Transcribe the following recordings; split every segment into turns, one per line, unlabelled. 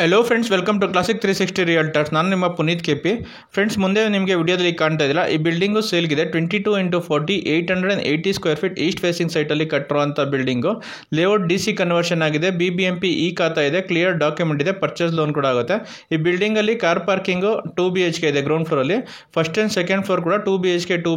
Hello friends, welcome to classic 360 realtors. ನಾನು ನಿಮ್ಮ Puneeth KP. Friends, ಮುಂದೆ ನಿಮಗೆ ವಿಡಿಯೋದಲ್ಲಿ ಕಾಣ್ತಾ ಇದ್ದಿಲ್ಲ, ಈ ಬಿಲ್ಡಿಂಗು ಸೇಲ್ಗಿದೆ. 22x40 880 square feet east facing ಸೈಟಲ್ಲಿ ಕಟ್ಟಿರುವಂಥ ಬಿಲ್ಡಿಂಗು. ಲೇಔಟ್ DC ಕನ್ವರ್ಷನ್ ಆಗಿದೆ. BBMP ಖಾತಾ ಇದೆ, ಕ್ಲಿಯರ್ ಡಾಕ್ಯುಮೆಂಟ್ ಇದೆ, ಪರ್ಚೇಸ್ ಲೋನ್ ಕೂಡ ಆಗುತ್ತೆ. ಈ ಬಿಲ್ಡಿಂಗಲ್ಲಿ ಕಾರ್ ಪಾರ್ಕಿಂಗು 2 BHK ಇದೆ ಗ್ರೌಂಡ್ ಫ್ಲೋರಲ್ಲಿ. ಫಸ್ಟ್ ಆ್ಯಂಡ್ ಸೆಕೆಂಡ್ ಫ್ಲೋರ್ ಕೂಡ 2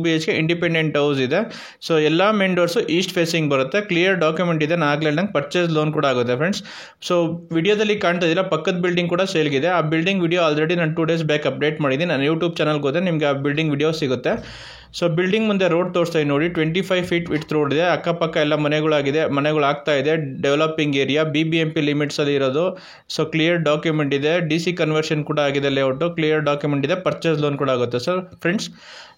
BHK ಇಂಡಿಪೆಂಡೆಂಟ್ ಹೌಸ್ ಇದೆ. ಸೊ ಎಲ್ಲ ಮೇನ್ ಡೋರ್ಸು ಈಸ್ಟ್ ಫೇಸಿಂಗ್ ಬರುತ್ತೆ. ಕ್ಲಿಯರ್ ಡಾಕ್ಯುಮೆಂಟ್ ಇದೆ, ನಾಗ್ಲೆಂಡ್ ಪರ್ಚೇಸ್ ಲೋನ್ ಕೂಡ ಆಗುತ್ತೆ ಫ್ರೆಂಡ್ಸ್. ಸೊ ವಿಡಿಯೋದಲ್ಲಿ ಕಾಣ್ತಾ ಇದ್ದೀರಾ, ಪಕ್ಕದ ಬಿಲ್ಡಿಂಗ್ ಕೂಡ ಸೇಲ್ಗಿದೆ. ಆ ಬಿಲ್ಡಿಂಗ್ ವಿಡಿಯೋ ಆಲ್ರೆಡಿ ನಾನು 2 ಡೇಸ್ ಬ್ಯಾಕ್ ಅಪ್ಡೇಟ್ ಮಾಡಿದ್ದೀನಿ. ನಾನು ಯೂಟ್ಯೂಬ್ ಚಾನಲ್ಗೆ ಹೋದರೆ ನಿಮಗೆ ಆ ಬಿಲ್ಡಿಂಗ್ ವಿಡಿಯೋ ಸಿಗುತ್ತೆ. ಸೊ ಬಿಲ್ಡಿಂಗ್ ಮುಂದೆ ರೋಡ್ ತೋರಿಸ್ತಾ ಇದೆ ನೋಡಿ, 25 ಫೀಟ್ ವಿಡ್ತ್ ರೋಡ್ ಇದೆ. ಅಕ್ಕಪಕ್ಕ ಎಲ್ಲ ಮನೆಗಳಾಗಿದೆ, ಮನೆಗಳು ಆಗ್ತಾ ಇದೆ. ಡೆವಲಪಿಂಗ್ ಏರಿಯಾ, BBMP ಲಿಮಿಟ್ಸಲ್ಲಿ ಇರೋದು. ಸೊ ಕ್ಲಿಯರ್ ಡಾಕ್ಯುಮೆಂಟ್ ಇದೆ, DC ಕನ್ವರ್ಷನ್ ಕೂಡ ಆಗಿದೆ. ಲೇಔಟು ಕ್ಲಿಯರ್ ಡಾಕ್ಯುಮೆಂಟ್ ಇದೆ, ಪರ್ಚೇಸ್ ಲೋನ್ ಕೂಡ ಆಗುತ್ತೆ ಸರ್ ಫ್ರೆಂಡ್ಸ್.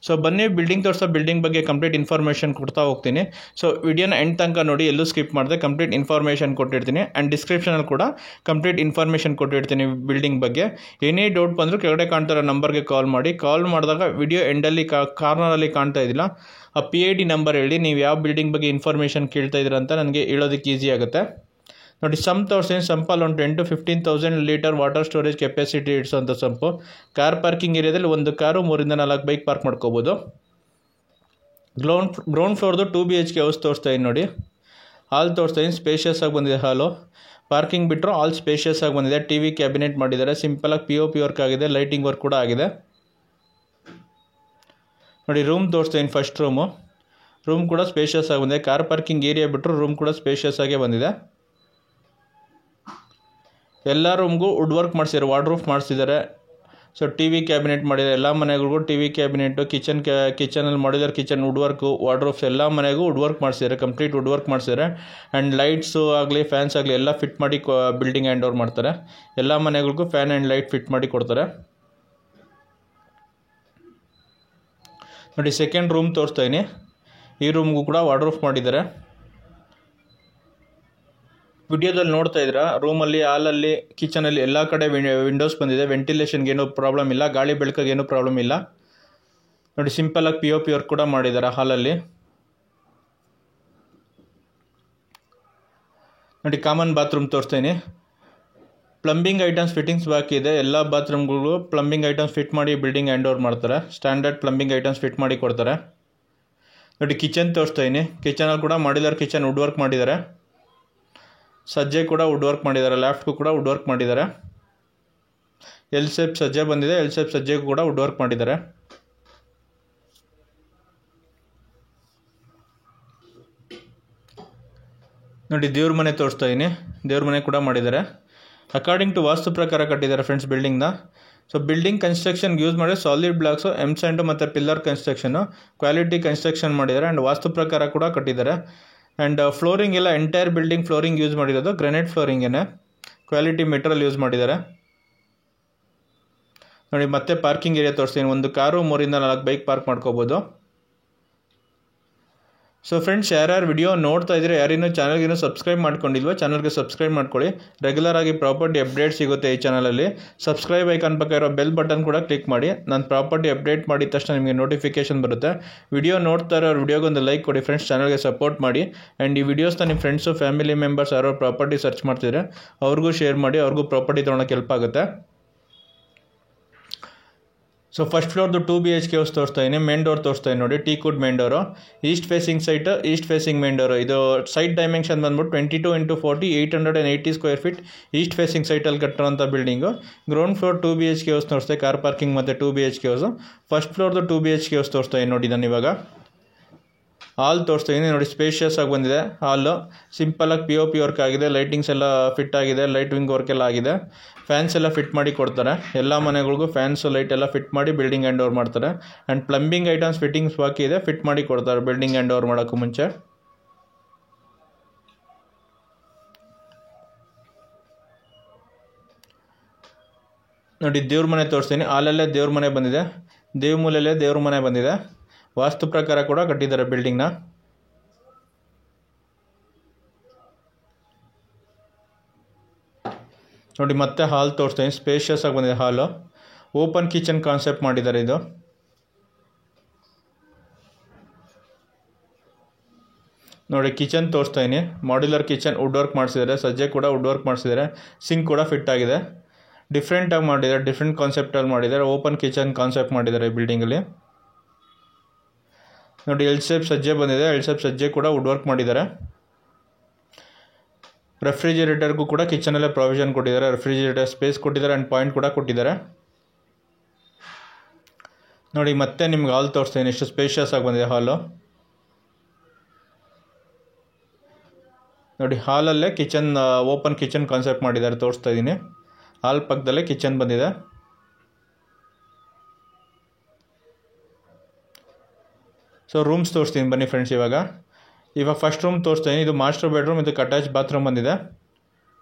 ಸೊ ಬನ್ನಿ ಬಿಲ್ಡಿಂಗ್ ತೋರಿಸೋ, ಬಿಲ್ಡಿಂಗ್ ಬಗ್ಗೆ ಕಂಪ್ಲೀಟ್ ಇನ್ಫಾರ್ಮೇಷನ್ ಕೊಡ್ತಾ ಹೋಗ್ತೀನಿ. ಸೊ ವಿಡಿಯೋನ ಎಂಡ್ ತನಕ ನೋಡಿ, ಎಲ್ಲೂ ಸ್ಕಿಪ್ ಮಾಡಿದೆ, ಕಂಪ್ಲೀಟ್ ಇನ್ಫಾರ್ಮೇಷನ್ ಕೊಟ್ಟಿರ್ತೀನಿ. ಆ್ಯಂಡ್ ಡಿಸ್ಕ್ರಿಪ್ಷನಲ್ಲಿ ಕೂಡ ಕಂಪ್ಲೀಟ್ ಇನ್ಫಾರ್ಮೇಷನ್ ಕೊಟ್ಟಿರ್ತೀನಿ ಬಿಲ್ಡಿಂಗ್ ಬಗ್ಗೆ. ಏನೇ ಡೌಟ್ ಬಂದರೂ ಕೆಳಗಡೆ ಕಾಣ್ತಿರೋ ನಂಬರ್ಗೆ ಕಾಲ್ ಮಾಡಿ. ಕಾಲ್ ಮಾಡಿದಾಗ ವಿಡಿಯೋ ಎಂಡಲ್ಲಿ ಕಾರ್ನರಲ್ಲಿ ಕಾಣ್ತಾ ಇದ್ದಿಲ್ಲ, ಆ PID ನಂಬರ್ ಹೇಳಿ ನೀವು ಯಾವ ಬಿಲ್ಡಿಂಗ್ ಬಗ್ಗೆ ಇನ್ಫಾರ್ಮೇಷನ್ ಕೇಳ್ತಾ ಇದ್ದೀರಾ ಅಂತ ನನಗೆ ಹೇಳೋದಕ್ಕೆ ಈಸಿ ಆಗುತ್ತೆ. ನೋಡಿ, ಸಂಪ್ ತೋರಿಸ್ತೀನಿ. ಸಂಪಲ್ಲಿ ಒಂದು 10,000 to 15,000 litre water storage capacity ಇಡ್ಸೋಂಥ ಸಂಪು. ಕಾರ್ ಪಾರ್ಕಿಂಗ್ ಏರಿಯಾದಲ್ಲಿ ಒಂದು ಕಾರು 3 ಇಂದ 4 ಬೈಕ್ ಪಾರ್ಕ್ ಮಾಡ್ಕೋಬೋದು. ಗ್ರೌಂಡ್ ಫ್ಲೋರ್ದು 2 BHK ಹೌಸ್ ತೋರಿಸ್ತಾ ಇದ್ದೀನಿ ನೋಡಿ. ಹಾಲ್ ತೋರಿಸ್ತಾ ಇದ್ದೀನಿ, ಸ್ಪೇಷಿಯಸ್ ಆಗಿ ಬಂದಿದೆ ಹಾಲು. ಪಾರ್ಕಿಂಗ್ ಬಿಟ್ಟರು ಆಲ್ ಸ್ಪೇಷಿಯಸ್ ಆಗಿ ಬಂದಿದೆ. TV ಕ್ಯಾಬಿನೆಟ್ ಮಾಡಿದ್ದಾರೆ, ಸಿಂಪಲಾಗಿ POP ವರ್ಕ್ ಆಗಿದೆ, ಲೈಟಿಂಗ್ ವರ್ಕ್ ಕೂಡ ಆಗಿದೆ. ನೋಡಿ, ರೂಮ್ ತೋರಿಸ್ತಾ ಇದ್ದೀನಿ. ಫಸ್ಟ್ ರೂಮ್ ಕೂಡ ಸ್ಪೇಷಿಯಸ್ ಆಗಿ ಬಂದಿದೆ. ಕಾರ್ ಪಾರ್ಕಿಂಗ್ ಏರಿಯಾ ಬಿಟ್ಟರು ರೂಮ್ ಕೂಡ ಸ್ಪೇಷಿಯಸ್ ಆಗೇ ಬಂದಿದೆ. ಎಲ್ಲ ರೂಮ್ಗೂ ವುಡ್ ವರ್ಕ್ ಮಾಡಿಸಿದ್ದಾರೆ, ವಾರ್ಡ್ರೂಫ್ ಮಾಡಿಸಿದ್ದಾರೆ. ಸೊ TV ಕ್ಯಾಬಿನೆಟ್ ಮಾಡಿದ್ದಾರೆ. ಎಲ್ಲ ಮನೆಗಳಿಗೂ TV ಕ್ಯಾಬಿನೆಟ್ಟು, ಕಿಚನಲ್ಲಿ ಮಾಡಿದ್ದಾರೆ. ಕಿಚನ್ ವುಡ್ ವರ್ಕು, ವಾರ್ಡ್ರೂಫ್ಸ್ ಎಲ್ಲ ಮನೆಗೂ ವುಡ್ ವರ್ಕ್ ಮಾಡಿಸಿದ್ದಾರೆ, ಕಂಪ್ಲೀಟ್ ವುಡ್ ವರ್ಕ್ ಮಾಡಿಸಿದ್ದಾರೆ. ಆ್ಯಂಡ್ ಲೈಟ್ಸು ಆಗಲಿ, ಫ್ಯಾನ್ಸ್ ಆಗಲಿ ಎಲ್ಲ ಫಿಟ್ ಮಾಡಿ ಬಿಲ್ಡಿಂಗ್ ಹ್ಯಾಂಡ್ ಓವರ್ ಮಾಡ್ತಾರೆ. ಎಲ್ಲ ಮನೆಗಳಿಗೂ ಫ್ಯಾನ್ ಆ್ಯಂಡ್ ಲೈಟ್ ಫಿಟ್ ಮಾಡಿ ಕೊಡ್ತಾರೆ. ನೋಡಿ, ಸೆಕೆಂಡ್ ರೂಮ್ ತೋರಿಸ್ತಾ ಇದ್ದೀನಿ. ಈ ರೂಮ್ಗೂ ಕೂಡ ವಾರ್ಡ್ರೂಫ್ ಮಾಡಿದ್ದಾರೆ. ವಿಡಿಯೋದಲ್ಲಿ ನೋಡ್ತಾ ಇದ್ದೀರಾ, ರೂಮಲ್ಲಿ, ಹಾಲಲ್ಲಿ, ಕಿಚನಲ್ಲಿ ಎಲ್ಲ ಕಡೆ ವಿಂಡೋಸ್ ಬಂದಿದೆ. ವೆಂಟಿಲೇಷನ್ಗೆ ಏನೂ ಪ್ರಾಬ್ಲಮ್ ಇಲ್ಲ, ಗಾಳಿ ಬೆಳಕಿಗೆ ಏನೂ ಪ್ರಾಬ್ಲಮ್ ಇಲ್ಲ. ನೋಡಿ, ಸಿಂಪಲಾಗಿ POP ವರ್ಕ್ ಕೂಡ ಮಾಡಿದ್ದಾರೆ ಹಾಲಲ್ಲಿ. ನೋಡಿ, ಕಾಮನ್ ಬಾತ್ರೂಮ್ ತೋರಿಸ್ತೀನಿ. ಪ್ಲಂಬಿಂಗ್ ಐಟಮ್ಸ್ ಫಿಟ್ಟಿಂಗ್ಸ್ ಬಾಕಿ ಇದೆ. ಎಲ್ಲ ಬಾತ್ರೂಮ್ಗಳು ಪ್ಲಂಬಿಂಗ್ ಐಟಮ್ಸ್ ಫಿಟ್ ಮಾಡಿ ಬಿಲ್ಡಿಂಗ್ ಹ್ಯಾಂಡ್ ಓವರ್ ಮಾಡ್ತಾರೆ. ಸ್ಟ್ಯಾಂಡರ್ಡ್ ಪ್ಲಂಬಿಂಗ್ ಐಟಮ್ಸ್ ಫಿಟ್ ಮಾಡಿ ಕೊಡ್ತಾರೆ. ನೋಡಿ, ಕಿಚನ್ ತೋರಿಸ್ತಾ ಇದ್ದೀನಿ. ಕಿಚನಲ್ಲಿ ಕೂಡ ಮಾಡಿದ್ದಾರೆ, ಕಿಚನ್ ವುಡ್ ವರ್ಕ್ ಮಾಡಿದ್ದಾರೆ. ಸಜ್ಜೆ ಕೂಡ ವುಡ್ ವರ್ಕ್ ಮಾಡಿದ್ದಾರೆ. ಲ್ಯಾಫ್ಟ್ಗೂ ಕೂಡ ವುಡ್ ವರ್ಕ್ ಮಾಡಿದ್ದಾರೆ. L ಶೇಪ್ ಸಜ್ಜೆ ಬಂದಿದೆ, L ಶೇಪ್ ಸಜ್ಜೆಗೂ ಕೂಡ ವುಡ್ ವರ್ಕ್ ಮಾಡಿದ್ದಾರೆ. ನೋಡಿ, ದೇವ್ರ ಮನೆ ತೋರಿಸ್ತಾ ಇದ್ದೀನಿ. ದೇವ್ರ ಮನೆ ಕೂಡ ಮಾಡಿದ್ದಾರೆ. ಅಕಾರ್ಡಿಂಗ್ ಟು ವಾಸ್ತು ಪ್ರಕಾರ ಕಟ್ಟಿದ್ದಾರೆ ಫ್ರೆಂಡ್ಸ್ ಬಿಲ್ಡಿಂಗ್ನ. ಸೊ ಬಿಲ್ಡಿಂಗ್ ಕನ್ಸ್ಟ್ರಕ್ಷನ್ಗೆ ಯೂಸ್ ಮಾಡಿ ಸಾಲಿಡ್ ಬ್ಲಾಕ್ಸು, M-ಸ್ಯಾಂಡು ಮತ್ತು ಪಿಲ್ಲರ್ ಕನ್ಸ್ಟ್ರಕ್ಷನು, ಕ್ವಾಲಿಟಿ ಕನ್ಸ್ಟ್ರಕ್ಷನ್ ಮಾಡಿದ್ದಾರೆ. ಆ್ಯಂಡ್ ವಾಸ್ತು ಪ್ರಕಾರ ಕೂಡ ಕಟ್ಟಿದ್ದಾರೆ. ಆ್ಯಂಡ್ ಫ್ಲೋರಿಂಗ್ ಎಲ್ಲ ಎಂಟೈರ್ ಬಿಲ್ಡಿಂಗ್ ಫ್ಲೋರಿಂಗ್ ಯೂಸ್ ಮಾಡಿರೋದು ಗ್ರಾನೈಟ್ ಫ್ಲೋರಿಂಗೇನೆ, ಕ್ವಾಲಿಟಿ ಮೆಟೀರಿಯಲ್ ಯೂಸ್ ಮಾಡಿದ್ದಾರೆ. ನೋಡಿ, ಮತ್ತೆ ಪಾರ್ಕಿಂಗ್ ಏರಿಯಾ ತೋರಿಸ್ತೀನಿ. ಒಂದು ಕಾರು 3 ಇಂದ 4 ಬೈಕ್ ಪಾರ್ಕ್ ಮಾಡ್ಕೋಬೋದು. ಸೊ ಫ್ರೆಂಡ್ಸ್, ಯಾರ್ಯಾರು ವಿಡಿಯೋ ನೋಡ್ತಾ ಇದ್ದೀರಾ, ಯಾರಿನ್ನೂ ಚಾನಲ್ಗೇನು ಸಬ್ಸ್ಕ್ರೈಬ್ ಮಾಡ್ಕೊಂಡಿಲ್ವೋ ಚಾನಲ್ಗೆ ಸಬ್ಸ್ಕ್ರೈಬ್ ಮಾಡ್ಕೊಳ್ಳಿ. ರೆಗ್ಯುಲರ್ ಆಗಿ ಪ್ರಾಪರ್ಟಿ ಅಪ್ಡೇಟ್ ಸಿಗುತ್ತೆ ಈ ಚಾನಲಲ್ಲಿ. ಸಬ್ಸ್ಕ್ರೈಬ್ ಐಕಾನ್ ಪಕ್ಕ ಇರೋ ಬೆಲ್ ಬಟನ್ ಕೂಡ ಕ್ಲಿಕ್ ಮಾಡಿ. ನಾನು ಪ್ರಾಪರ್ಟಿ ಅಪ್ಡೇಟ್ ಮಾಡಿದ ತಕ್ಷಣ ನಿಮಗೆ ನೋಟಿಫಿಕೇಶನ್ ಬರುತ್ತೆ. ವಿಡಿಯೋ ನೋಡ್ತಾ ಇರೋ ವಿಡಿಯೋಗೊಂದು ಲೈಕ್ ಕೊಡಿ ಫ್ರೆಂಡ್ಸ್, ಚಾನಲ್ಗೆ ಸಪೋರ್ಟ್ ಮಾಡಿ. ಆ್ಯಂಡ್ ಈ ವಿಡಿಯೋಸ್ನ ನಿಮ್ಮ ಫ್ರೆಂಡ್ಸು, ಫ್ಯಾಮಿಲಿ ಮೆಂಬರ್ಸ್ ಯಾರೋ ಪ್ರಾಪರ್ಟಿ ಸರ್ಚ್ ಮಾಡ್ತಿದ್ರೆ ಅವ್ರಿಗೂ ಶೇರ್ ಮಾಡಿ, ಅವ್ರಿಗೂ ಪ್ರಾಪರ್ಟಿ ತೊಗೊಳಕ್ಕೆ ಹೆಲ್ಪ್ ಆಗುತ್ತೆ. ಸೊ ಫಸ್ಟ್ ಫ್ಲೋರ್ದು 2 BHK ಹೌಸ್ ತೋರಿಸ್ತಾ ಇದ್ದೀನಿ. ಮೇನ್ ಡೋರ್ ತೋರಿಸ್ತಾ ಇದ್ದೀನಿ ನೋಡಿ, teakwood main door. East facing site, east facing main door. ಇದು ಸೈಟ್ ಡೈಮೆನ್ಷನ್ ಬಂದ್ಬಿಟ್ಟು 22x40 880 square feet east facing ಸೈಟಲ್ಲಿ ಕಟ್ಟಿರೋಂಥ building. Ground floor 2 BHK house ತೋರಿಸ್ತಾ, ಕಾರ್ ಪಾರ್ಕಿಂಗ್ ಮತ್ತು 2 BHK ಹೌಸು. ಫಸ್ಟ್ ಫ್ಲೋರ್ದು 2 BHK ಹೌಸ್ ತೋರಿಸ್ತಾ ಇದ್ದೀನಿ ನೋಡಿ. ನಾನು ಇವಾಗ ಹಾಲ್ ತೋರಿಸ್ತಾ ಇದ್ದೀನಿ ನೋಡಿ, ಸ್ಪೇಷಿಯಸ್ ಆಗಿ ಬಂದಿದೆ ಹಾಲು. ಸಿಂಪಲಾಗಿ POP ವರ್ಕ್ ಆಗಿದೆ, ಲೈಟಿಂಗ್ಸ್ ಎಲ್ಲ ಫಿಟ್ ಆಗಿದೆ, ಲೈಟಿಂಗ್ ವರ್ಕ್ ಎಲ್ಲ ಆಗಿದೆ. ಫ್ಯಾನ್ಸ್ ಎಲ್ಲ ಫಿಟ್ ಮಾಡಿ ಕೊಡ್ತಾರೆ. ಎಲ್ಲ ಮನೆಗಳಿಗೂ ಫ್ಯಾನ್ಸು, ಲೈಟ್ ಎಲ್ಲ ಫಿಟ್ ಮಾಡಿ ಬಿಲ್ಡಿಂಗ್ ಹ್ಯಾಂಡ್ ಓವರ್ ಮಾಡ್ತಾರೆ. ಆ್ಯಂಡ್ ಪ್ಲಂಬಿಂಗ್ ಐಟಮ್ಸ್ ಫಿಟ್ಟಿಂಗ್ಸ್ ಬಾಕಿ ಇದೆ, ಫಿಟ್ ಮಾಡಿ ಕೊಡ್ತಾರೆ ಬಿಲ್ಡಿಂಗ್ ಹ್ಯಾಂಡ್ ಓವರ್ ಮಾಡೋಕ್ಕೂ ಮುಂಚೆ. ನೋಡಿ, ದೇವ್ರ ಮನೆ ತೋರಿಸ್ತೀನಿ. ಹಾಲಲ್ಲೇ ದೇವ್ರ ಮನೆ ಬಂದಿದೆ, ದೇವ್ ಮೂಲೆಯಲ್ಲೇ ದೇವ್ರ ಮನೆ ಬಂದಿದೆ. ವಾಸ್ತು ಪ್ರಕಾರ ಕೂಡ ಕಟ್ಟಿದ್ದಾರೆ ಬಿಲ್ಡಿಂಗ್ನ. ನೋಡಿ, ಮತ್ತೆ ಹಾಲ್ ತೋರಿಸ್ತೀನಿ. ಸ್ಪೇಷಿಯಸ್ ಆಗಿ ಬಂದಿದೆ ಹಾಲು. ಓಪನ್ ಕಿಚನ್ ಕಾನ್ಸೆಪ್ಟ್ ಮಾಡಿದ್ದಾರೆ ಇದು. ನೋಡಿ ಕಿಚನ್ ತೋರಿಸ್ತಾ ಇದೀನಿ. ಮಾಡ್ಯುಲರ್ ಕಿಚನ್ ವುಡ್ ವರ್ಕ್ ಮಾಡಿಸಿದ್ದಾರೆ, ಸಜ್ಜೆ ಕೂಡ ವುಡ್ ವರ್ಕ್ ಮಾಡಿಸಿದ್ದಾರೆ, ಸಿಂಕ್ ಕೂಡ ಫಿಟ್ ಆಗಿದೆ. ಡಿಫ್ರೆಂಟಾಗಿ ಮಾಡಿದ್ದಾರೆ, ಡಿಫ್ರೆಂಟ್ ಕಾನ್ಸೆಪ್ಟಲ್ಲಿ ಮಾಡಿದ್ದಾರೆ. ಓಪನ್ ಕಿಚನ್ ಕಾನ್ಸೆಪ್ಟ್ ಮಾಡಿದ್ದಾರೆ ಈ ಬಿಲ್ಡಿಂಗಲ್ಲಿ. ನೋಡಿ ಎಲ್ ಶೇಪ್ ಸಜ್ಜೆ ಬಂದಿದೆ, ಎಲ್ ಶೇಪ್ ಸಜ್ಜೆ ಕೂಡ ವುಡ್ ವರ್ಕ್ ಮಾಡಿದ್ದಾರೆ. ರೆಫ್ರಿಜಿರೇಟರ್ಗೂ ಕೂಡ ಕಿಚನಲ್ಲೇ ಪ್ರಾವಿಷನ್ ಕೊಟ್ಟಿದ್ದಾರೆ, ರೆಫ್ರಿಜಿರೇಟರ್ ಸ್ಪೇಸ್ ಕೊಟ್ಟಿದ್ದಾರೆ ಆ್ಯಂಡ್ ಪಾಯಿಂಟ್ ಕೂಡ ಕೊಟ್ಟಿದ್ದಾರೆ. ನೋಡಿ ಮತ್ತೆ ನಿಮ್ಗೆ ಹಾಲ್ ತೋರಿಸ್ತೀನಿ, ಎಷ್ಟು ಸ್ಪೇಷಿಯಸ್ ಆಗಿ ಬಂದಿದೆ ಹಾಲು. ನೋಡಿ ಹಾಲಲ್ಲೇ ಕಿಚನ್ ಓಪನ್ ಕಿಚನ್ ಕಾನ್ಸೆಪ್ಟ್ ಮಾಡಿದ್ದಾರೆ, ತೋರಿಸ್ತಾ ಇದ್ದೀನಿ. ಹಾಲ್ ಪಕ್ಕದಲ್ಲೇ ಕಿಚನ್ ಬಂದಿದೆ. ಸೊ ರೂಮ್ಸ್ ತೋರಿಸ್ತೀನಿ ಬನ್ನಿ ಫ್ರೆಂಡ್ಸ್. ಇವಾಗ ಫಸ್ಟ್ ರೂಮ್ ತೋರಿಸ್ತಾ ಇದೀನಿ. ಇದು ಮಾಸ್ಟರ್ ಬೆಡ್ರೂಮ್, ಇದಕ್ಕೆ ಅಟ್ಯಾಚ್ ಬಾತ್ರೂಮ್ ಬಂದಿದೆ.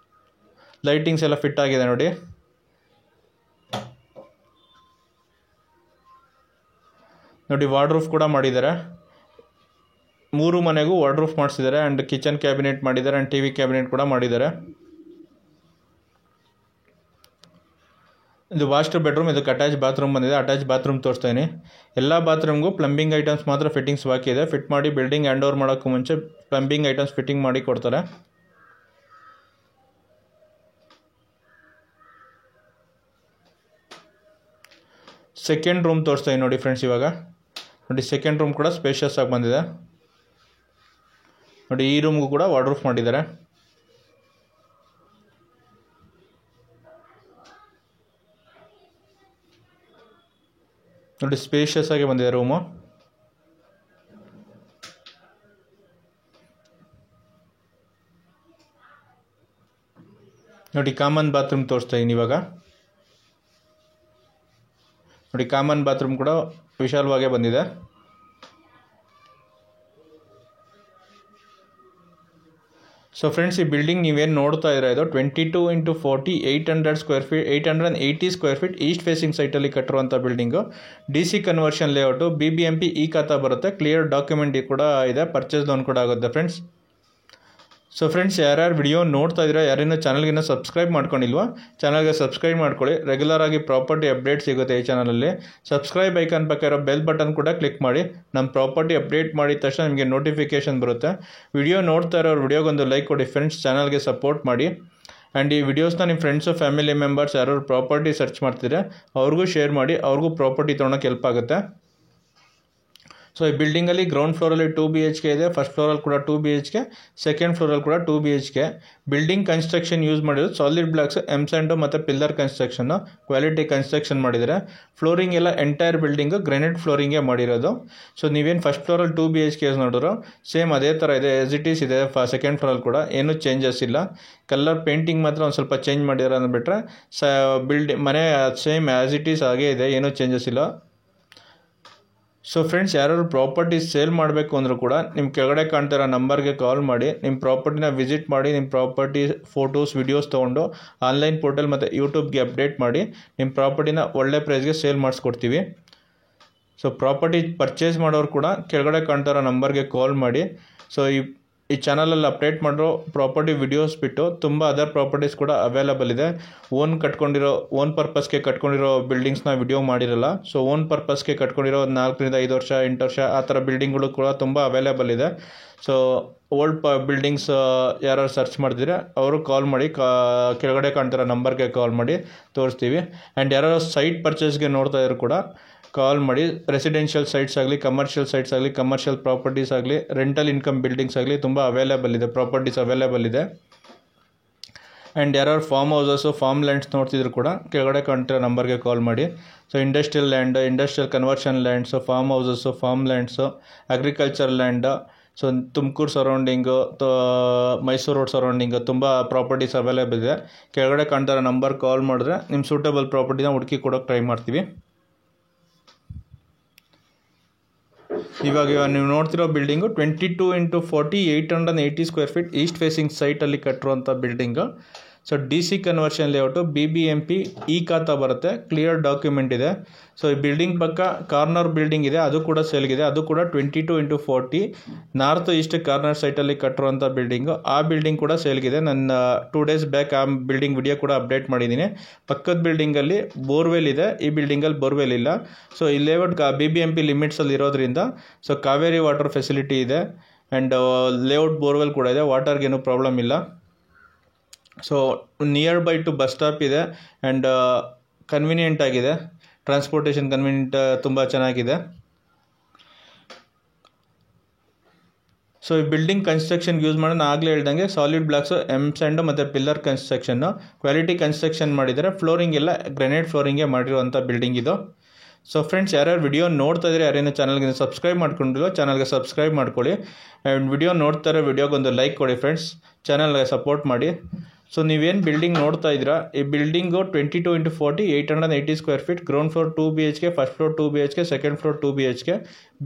ಲೈಟಿಂಗ್ಸ್ ಎಲ್ಲ ಫಿಟ್ ಆಗಿದೆ ನೋಡಿ. ನೋಡಿ ವಾರ್ಡ್ರೂಫ್ ಕೂಡ ಮಾಡಿದ್ದಾರೆ. 3 ಮನೆಗೂ ವಾರ್ಡ್ರೂಫ್ ಮಾಡಿಸಿದ್ದಾರೆ ಆ್ಯಂಡ್ ಕಿಚನ್ ಕ್ಯಾಬಿನೆಟ್ ಮಾಡಿದ್ದಾರೆ ಆ್ಯಂಡ್ ಟಿವಿ ಕ್ಯಾಬಿನೆಟ್ ಕೂಡ ಮಾಡಿದ್ದಾರೆ. ಇದು ಮಾಸ್ಟರ್ ಬೆಡ್ರೂಮ್, ಇದಕ್ಕೆ ಅಟ್ಯಾಚ್ ಬಾತ್ರೂಮ್ ಬಂದಿದೆ. ಅಟ್ಯಾಚ್ ಬಾತ್ರೂಮ್ ತೋರಿಸ್ತಾ ಇದೀನಿ. ಎಲ್ಲ ಬಾತ್ರೂಮ್ಗೂ ಪ್ಲಂಬಿಂಗ್ ಐಟಮ್ಸ್ ಮಾತ್ರ ಫಿಟ್ಟಿಂಗ್ಸ್ ಬಾಕಿ ಇದೆ. ಫಿಟ್ ಮಾಡಿ ಬಿಲ್ಡಿಂಗ್ ಹ್ಯಾಂಡ್ ಓವರ್ ಮಾಡೋಕ್ಕೂ ಮುಂಚೆ ಪ್ಲಂಬಿಂಗ್ ಐಟಮ್ಸ್ ಫಿಟ್ಟಿಂಗ್ ಮಾಡಿ ಕೊಡ್ತಾರೆ. ಸೆಕೆಂಡ್ ರೂಮ್ ತೋರಿಸ್ತಾ ಇದೀನಿ ನೋಡಿ ಫ್ರೆಂಡ್ಸ್. ಇವಾಗ ನೋಡಿ ಸೆಕೆಂಡ್ ರೂಮ್ ಕೂಡ ಸ್ಪೇಷಿಯಸ್ ಆಗಿ ಬಂದಿದೆ. ನೋಡಿ ಈ ರೂಮ್ಗೂ ಕೂಡ ವಾರ್ಡ್ರೂಫ್ ಮಾಡಿದ್ದಾರೆ. ನೋಡಿ ಸ್ಪೇಷಿಯಸ್ ಆಗಿ ಬಂದಿದೆ ರೂಮು. ನೋಡಿ ಕಾಮನ್ ಬಾತ್ರೂಮ್ ತೋರಿಸ್ತಾ ಇದೀನಿ ಇವಾಗ. ನೋಡಿ ಕಾಮನ್ ಬಾತ್ರೂಮ್ ಕೂಡ ವಿಶಾಲವಾಗೇ ಬಂದಿದೆ. ಸೊ ಫ್ರೆಂಡ್ಸ್, ಈ ಬಿಲ್ಡಿಂಗ್ ನೀವೇನು ನೋಡ್ತಾ ಇದ್ದೀರಾ, ಇದು 22x40 800 square feet 880 square feet east facing ಸೈಟಲ್ಲಿ ಕಟ್ಟಿರುವಂಥ building. DC conversion layout, BBMP ಈ ಖಾತಾ ಬರುತ್ತೆ. ಕ್ಲಿಯರ್ ಡಾಕ್ಯುಮೆಂಟ್ ಕೂಡ ಇದೆ, ಪರ್ಚೇಸ್ ಲೋನ್ ಕೂಡ ಆಗುತ್ತೆ ಫ್ರೆಂಡ್ಸ್. ಸೊ ಫ್ರೆಂಡ್ಸ್, ಯಾರ್ಯಾರು ವಿಡಿಯೋ ನೋಡ್ತಾ ಇದ್ದೀರಾ, ಯಾರೇನೋ ಚಾನಲ್ಗಿನ್ನ ಸಬ್ಸ್ಕ್ರೈಬ್ ಮಾಡ್ಕೊಂಡಿಲ್ವಾ, ಚಾನಲ್ಗೆ ಸಬ್ಸ್ಕ್ರೈಬ್ ಮಾಡ್ಕೊಳ್ಳಿ. ರೆಗ್ಯುಲರ್ ಆಗಿ ಪ್ರಾಪರ್ಟಿ ಅಪ್ಡೇಟ್ ಸಿಗುತ್ತೆ ಈ ಚಾನಲಲ್ಲಿ. ಸಬ್ಸ್ಕ್ರೈಬ್ ಐಕಾನ್ ಪಕ್ಕ ಇರೋ ಬೆಲ್ ಬಟನ್ ಕೂಡ ಕ್ಲಿಕ್ ಮಾಡಿ. ನಮ್ಮ ಪ್ರಾಪರ್ಟಿ ಅಪ್ಡೇಟ್ ಮಾಡಿದ ತಕ್ಷಣ ನಿಮಗೆ ನೋಟಿಫಿಕೇಶನ್ ಬರುತ್ತೆ. ವಿಡಿಯೋ ನೋಡ್ತಾ ಇರೋರು ವಿಡಿಯೋಗೊಂದು ಲೈಕ್ ಕೊಡಿ ಫ್ರೆಂಡ್ಸ್, ಚಾನಲ್ಗೆ ಸಪೋರ್ಟ್ ಮಾಡಿ. ಆ್ಯಂಡ್ ಈ ವಿಡಿಯೋಸ್ನ ನಿಮ್ಮ ಫ್ರೆಂಡ್ಸು ಫ್ಯಾಮಿಲಿ ಮೆಂಬರ್ಸ್ ಯಾರು ಪ್ರಾಪರ್ಟಿ ಸರ್ಚ್ ಮಾಡ್ತಿದ್ರೆ ಅವ್ರಿಗೂ ಶೇರ್ ಮಾಡಿ, ಅವ್ರಿಗೂ ಪ್ರಾಪರ್ಟಿ ತೊಗೊಳಕ್ಕೆ ಹೆಲ್ಪ್ ಆಗುತ್ತೆ. ಸೊ ಈ ಬಿಲ್ಡಿಂಗಲ್ಲಿ ಗ್ರೌಂಡ್ ಫ್ಲೋರಲ್ಲಿ 2 BHK ಇದೆ, ಫಸ್ಟ್ ಫ್ಲೋರಲ್ಲಿ ಕೂಡ 2 BHK, ಸೆಕೆಂಡ್ ಫ್ಲೋರಲ್ಲಿ ಕೂಡ 2 BHK. ಬಿಲ್ಡಿಂಗ್ ಕನ್ಸ್ಟ್ರಕ್ಷನ್ ಯೂಸ್ ಮಾಡಿರೋದು ಸಾಲಿಡ್ ಬ್ಲಾಕ್ಸ್, ಎಮ್ಸ್ಯಾಂಡು ಮತ್ತು ಪಿಲ್ಲರ್ ಕನ್ಸ್ಟ್ರಕ್ಷನ್ನು, ಕ್ವಾಲಿಟಿ ಕನ್ಸ್ಟ್ರಕ್ಷನ್ ಮಾಡಿದ್ದಾರೆ. ಫ್ಲೋರಿಂಗ್ ಎಲ್ಲ ಎಂಟೈರ್ ಬಿಲ್ಡಿಂಗು ಗ್ರೆನೇಟ್ ಫ್ಲೋರಿಂಗೇ ಮಾಡಿರೋದು. ಸೊ ನೀವೇನು ಫಸ್ಟ್ ಫ್ಲೋರಲ್ಲಿ 2 BHK ನೋಡಿರೋ ಸೇಮ್ ಅದೇ ಥರ ಇದೆ, ಎಸ್ ಇಟ್ ಈಸ್ ಇದೆ. ಸೆಕೆಂಡ್ ಫ್ಲೋರಲ್ಲಿ ಕೂಡ ಏನೂ ಚೇಂಜಸ್ ಇಲ್ಲ. ಕಲರ್ ಪೇಂಟಿಂಗ್ ಮಾತ್ರ ಒಂದು ಸ್ವಲ್ಪ ಚೇಂಜ್ ಮಾಡಿರೋ ಅಂದ್ಬಿಟ್ರೆ ಮನೆ ಸೇಮ್ ಆ್ಯಸ್ ಇಟ್ ಈಸ್ ಹಾಗೇ ಇದೆ, ಏನೂ ಚೇಂಜಸ್ ಇಲ್ಲ. ಸೊ ಫ್ರೆಂಡ್ಸ್, ಯಾರು ಪ್ರಾಪರ್ಟಿ ಸೇಲ್ ಮಾಡಬೇಕು ಅಂದರೂ ಕೂಡ ನಿಮ್ಮ ಕೆಳಗಡೆ ಕಾಣ್ತಿರೋ ನಂಬರ್ಗೆ ಕಾಲ್ ಮಾಡಿ, ನಿಮ್ಮ ಪ್ರಾಪರ್ಟಿನ ವಿಸಿಟ್ ಮಾಡಿ, ನಿಮ್ಮ ಪ್ರಾಪರ್ಟಿ ಫೋಟೋಸ್ ವಿಡಿಯೋಸ್ ತೊಗೊಂಡು ಆನ್ಲೈನ್ ಪೋರ್ಟಲ್ ಮತ್ತು ಯೂಟ್ಯೂಬ್ಗೆ ಅಪ್ಡೇಟ್ ಮಾಡಿ ನಿಮ್ಮ ಪ್ರಾಪರ್ಟಿನ ಒಳ್ಳೆ ಪ್ರೈಸ್ಗೆ ಸೇಲ್ ಮಾಡಿಸ್ಕೊಡ್ತೀವಿ. ಸೊ ಪ್ರಾಪರ್ಟಿ ಪರ್ಚೇಸ್ ಮಾಡೋರು ಕೂಡ ಕೆಳಗಡೆ ಕಾಣ್ತಿರೋ ನಂಬರ್ಗೆ ಕಾಲ್ ಮಾಡಿ. ಸೊ ಈ ಚಾನಲಲ್ಲಿ ಅಪ್ಡೇಟ್ ಮಾಡಿರೋ ಪ್ರಾಪರ್ಟಿ ವಿಡಿಯೋಸ್ ಬಿಟ್ಟು ತುಂಬ ಅದರ್ ಪ್ರಾಪರ್ಟೀಸ್ ಕೂಡ ಅವೈಲೇಬಲ್ ಇದೆ. ಓನ್ ಪರ್ಪಸ್ಗೆ ಕಟ್ಕೊಂಡಿರೋ ಬಿಲ್ಡಿಂಗ್ಸ್ನ ವಿಡಿಯೋ ಮಾಡಿರಲ್ಲ. ಸೊ ಓನ್ ಪರ್ಪಸ್ಗೆ ಕಟ್ಕೊಂಡಿರೋ 4 ರಿಂದ 5 ವರ್ಷ 8 ವರ್ಷ ಆ ಥರ ಬಿಲ್ಡಿಂಗ್ಗಳು ಕೂಡ ತುಂಬ ಅವೈಲೇಬಲ್ ಇದೆ. ಸೊ ಓಲ್ಡ್ ಬಿಲ್ಡಿಂಗ್ಸ್ ಯಾರು ಸರ್ಚ್ ಮಾಡ್ತಿದ್ರೆ ಅವರು ಕಾಲ್ ಮಾಡಿ, ಕೆಳಗಡೆ ಕಾಣ್ತಿರೋ ನಂಬರ್ಗೆ ಕಾಲ್ ಮಾಡಿ ತೋರಿಸ್ತೀವಿ. ಆ್ಯಂಡ್ ಯಾರು ಸೈಟ್ ಪರ್ಚೇಸ್ಗೆ ನೋಡ್ತಾ ಇದ್ರು ಕೂಡ ಕಾಲ್ ಮಾಡಿ. ರೆಸಿಡೆನ್ಷಿಯಲ್ ಸೈಟ್ಸ್ ಆಗಲಿ, ಕಮರ್ಷಿಯಲ್ ಸೈಟ್ಸ್ ಆಗಲಿ, ಕಮರ್ಷಿಯಲ್ ಪ್ರಾಪರ್ಟೀಸ್ ಆಗಲಿ, ರೆಂಟಲ್ ಇನ್ಕಮ್ ಬಿಲ್ಡಿಂಗ್ಸ್ ಆಗಲಿ ತುಂಬ ಅವೈಲೇಬಲ್ ಇದೆ, ಪ್ರಾಪರ್ಟೀಸ್ ಅವೈಲೇಬಲ್ ಇದೆ. ಆ್ಯಂಡ್ ಯಾರು ಫಾರ್ಮ್ ಹೌಸಸ್ಸು, ಫಾರ್ಮ್ ಲ್ಯಾಂಡ್ಸ್ ನೋಡ್ತಿದ್ರು ಕೂಡ ಕೆಳಗಡೆ ಕಾಣ್ತಿರೋ ನಂಬರ್ಗೆ ಕಾಲ್ ಮಾಡಿ. So industrial land, industrial conversion lands, farm houses, farm lands, agriculture land, so Tumakuru surrounding, Mysuru road surrounding ತುಂಬ ಪ್ರಾಪರ್ಟೀಸ್ ಅವೈಲೇಬಲ್ ಇದೆ. ಕೆಳಗಡೆ ಕಾಣ್ತಿರೋ ನಂಬರ್ ಕಾಲ್ ಮಾಡಿದ್ರೆ ನಿಮ್ಮ ಸೂಟಬಲ್ ಪ್ರಾಪರ್ಟಿನ ಹುಡುಕಿ ಕೊಡೋಕ್ಕೆ ಟ್ರೈ ಮಾಡ್ತೀವಿ. ಇವಾಗ ನೀವು ನೋಡ್ತಿರೋ building 22x40 880 square feet east facing ಸೈಟಲ್ಲಿ ಕಟ್ಟಿರುವಂಥ building. So DC conversion layout, BBMP ಈ ಖಾತಾ ಬರುತ್ತೆ, ಕ್ಲಿಯರ್ ಡಾಕ್ಯುಮೆಂಟ್ ಇದೆ. ಸೊ ಈ ಬಿಲ್ಡಿಂಗ್ ಪಕ್ಕ ಕಾರ್ನರ್ ಬಿಲ್ಡಿಂಗ್ ಇದೆ, ಅದು ಕೂಡ ಸೇಲ್ಗಿದೆ. ಅದು ಕೂಡ 22x40 ನಾರ್ತ್ ಈಸ್ಟ್ ಕಾರ್ನರ್ ಸೈಟಲ್ಲಿ ಕಟ್ಟಿರುವಂಥ ಬಿಲ್ಡಿಂಗು. ಆ ಬಿಲ್ಡಿಂಗ್ ಕೂಡ ಸೇಲ್ಗಿದೆ. ನನ್ನ 2 days ಬ್ಯಾಕ್ ಆ ಬಿಲ್ಡಿಂಗ್ ವಿಡಿಯೋ ಕೂಡ ಅಪ್ಡೇಟ್ ಮಾಡಿದ್ದೀನಿ. ಪಕ್ಕದ ಬಿಲ್ಡಿಂಗಲ್ಲಿ ಬೋರ್ವೆಲ್ ಇದೆ, ಈ ಬಿಲ್ಡಿಂಗಲ್ಲಿ ಬೋರ್ವೆಲ್ ಇಲ್ಲ. ಸೊ ಈ ಲೇಔಟ್ BBMP ಲಿಮಿಟ್ಸಲ್ಲಿ ಇರೋದ್ರಿಂದ ಸೊ ಕಾವೇರಿ ವಾಟರ್ ಫೆಸಿಲಿಟಿ ಇದೆ. ಆ್ಯಂಡ್ ಲೇಔಟ್ ಬೋರ್ವೆಲ್ ಕೂಡ ಇದೆ, ವಾಟರ್ಗೇನು ಪ್ರಾಬ್ಲಮ್ ಇಲ್ಲ. So near by two bus stop ಇದೆ ಆ್ಯಂಡ್ ಕನ್ವೀನಿಯೆಂಟ್ ಆಗಿದೆ, ಟ್ರಾನ್ಸ್ಪೋರ್ಟೇಷನ್ ಕನ್ವೀನಿಯೆಂಟ್ ತುಂಬ ಚೆನ್ನಾಗಿದೆ. ಸೊ ಈ ಬಿಲ್ಡಿಂಗ್ ಕನ್ಸ್ಟ್ರಕ್ಷನ್ಗೆ ಯೂಸ್ ಮಾಡೋಣ ಆಗಲೇ ಹೇಳ್ದಂಗೆ ಸಾಲಿಡ್ ಬ್ಲಾಕ್ಸು, ಎಮ್ ಸ್ಯಾಂಡು ಮತ್ತು ಪಿಲ್ಲರ್ ಕನ್ಸ್ಟ್ರಕ್ಷನ್ನು ಕ್ವಾಲಿಟಿ ಕನ್ಸ್ಟ್ರಕ್ಷನ್ ಮಾಡಿದ್ದಾರೆ. ಫ್ಲೋರಿಂಗ್ ಎಲ್ಲ ಗ್ರೆನೇಡ್ ಫ್ಲೋರಿಂಗೇ ಮಾಡಿರುವಂಥ ಬಿಲ್ಡಿಂಗ್ ಇದು. ಸೊ ಫ್ರೆಂಡ್ಸ್, ಯಾರ್ಯಾರು ವಿಡಿಯೋ ನೋಡ್ತಾ ಇದ್ರೆ ಯಾರೇನೋ ಚಾನಲ್ಗೆ ಸಬ್ಸ್ಕ್ರೈಬ್ ಮಾಡ್ಕೊಂಡಿಲ್ಲ, ಚಾನಲ್ಗೆ ಸಬ್ಸ್ಕ್ರೈಬ್ ಮಾಡ್ಕೊಳ್ಳಿ. ಆ್ಯಂಡ್ ವಿಡಿಯೋ ನೋಡ್ತಾರೆ ವಿಡಿಯೋಗೊಂದು ಲೈಕ್ ಕೊಡಿ ಫ್ರೆಂಡ್ಸ್, ಚಾನಲ್ಗೆ ಸಪೋರ್ಟ್ ಮಾಡಿ. ಸೊ ನೀವೇನು ಬಿಲ್ಡಿಂಗ್ ನೋಡ್ತಾ ಇದ್ದೀರಾ, ಈ building 22x40 880 square feet, ground floor 2 BHK, first floor 2 BHK, second floor 2 BHK,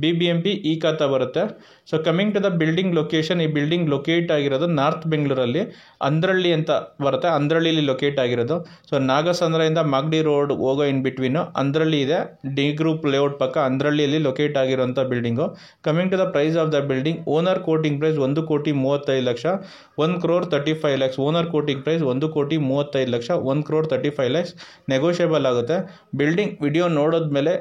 BBMP ಈ ಖಾತಾ ಬರುತ್ತೆ. So coming to the building location, ಈ ಬಿಲ್ಡಿಂಗ್ ಲೊಕೇಟ್ ಆಗಿರೋದು ನಾರ್ತ್ ಬೆಂಗಳೂರಲ್ಲಿ ಅಂದ್ರಳ್ಳಿ ಅಂತ ಬರುತ್ತೆ, ಅಂದ್ರಳ್ಳಿಲಿ ಲೊಕೇಟ್ ಆಗಿರೋದು. ಸೊ ನಾಗಸಂದ್ರದಿಂದ ಮಾಗಡಿ ರೋಡ್ ಹೋಗೋ ಇನ್ ಬಿಟ್ವೀನು ಅಂದ್ರಳ್ಳಿ ಇದೆ, ಡಿ ಗ್ರೂಪ್ ಲೇಔಟ್ ಪಕ್ಕ ಅಂದ್ರಳ್ಳಿಯಲ್ಲಿ ಲೊಕೇಟ್ ಆಗಿರೋಂಥ building. Coming to the price of the building, owner quoting price 1,35,00,000, 1,35,00,000 owner quoting price 1,35,00,000, 1,35,00,000 negotiable ಆಗುತ್ತೆ. ಬಿಲ್ಡಿಂಗ್ ವಿಡಿಯೋ ನೋಡೋದ್ಮೇಲೆ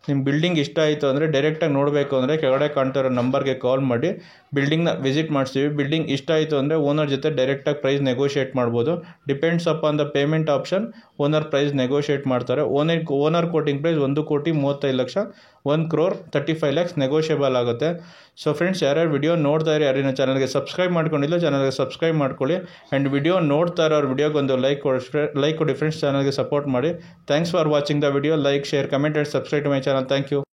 ನಿಮ್ಮ ಬಿಲ್ಡಿಂಗ್ ಇಷ್ಟ ಆಯಿತು ಅಂದರೆ ಡೈರೆಕ್ಟಾಗಿ ನೋಡಬೇಕು ಅಂದರೆ ಕೆಳಗಡೆ ಕಾಣ್ತಿರೋ ನಂಬರ್ಗೆ ಕಾಲ್ ಮಾಡಿ ಬಿಲ್ಡಿಂಗ್ನ ವಿಸಿಟ್ ಮಾಡಿಸ್ತೀವಿ. ಬಿಲ್ಡಿಂಗ್ ಇಷ್ಟ ಆಯಿತು ಅಂದರೆ ಓನರ್ ಜೊತೆ ಡೈರೆಕ್ಟಾಗಿ ಪ್ರೈಸ್ ನೆಗೋಷಿಯೇಟ್ ಮಾಡ್ಬೋದು. Depends upon the payment option, owner price negotiate ಮಾಡ್ತಾರೆ. ಓನರ್ ಕೋಟಿಂಗ್ ಪ್ರೈಸ್ 1,35,00,000, 1,35,00,000 ನೆಗೋಷಿಯಬಲ್ ಆಗುತ್ತೆ. ಸೊ ಫ್ರೆಂಡ್ಸ್, ಯಾರ್ಯಾರು ವಿಡಿಯೋ ನೋಡ್ತಾ ಇರೋ ಯಾರೇನೋ ಚಾನಲ್ಗೆ ಸಬ್ಸ್ಕ್ರೈಬ್ ಮಾಡ್ಕೊಂಡಿಲ್ಲ, ಚಾನಲ್ಗೆ ಸಬ್ಸ್ಕ್ರೈಬ್ ಮಾಡ್ಕೊಳ್ಳಿ. ಆ್ಯಂಡ್ ವಿಡಿಯೋ ನೋಡ್ತಾ ಇರೋರು ವಿಡಿಯೋಗೊಂದು ಲೈಕ್ ಕೊಡಿ ಫ್ರೆಂಡ್ಸ್, ಚಾನಲ್ಗೆ ಸಪೋರ್ಟ್ ಮಾಡಿ. Thanks for watching the video. Like, share, comment and subscribe to my channel. Thank you.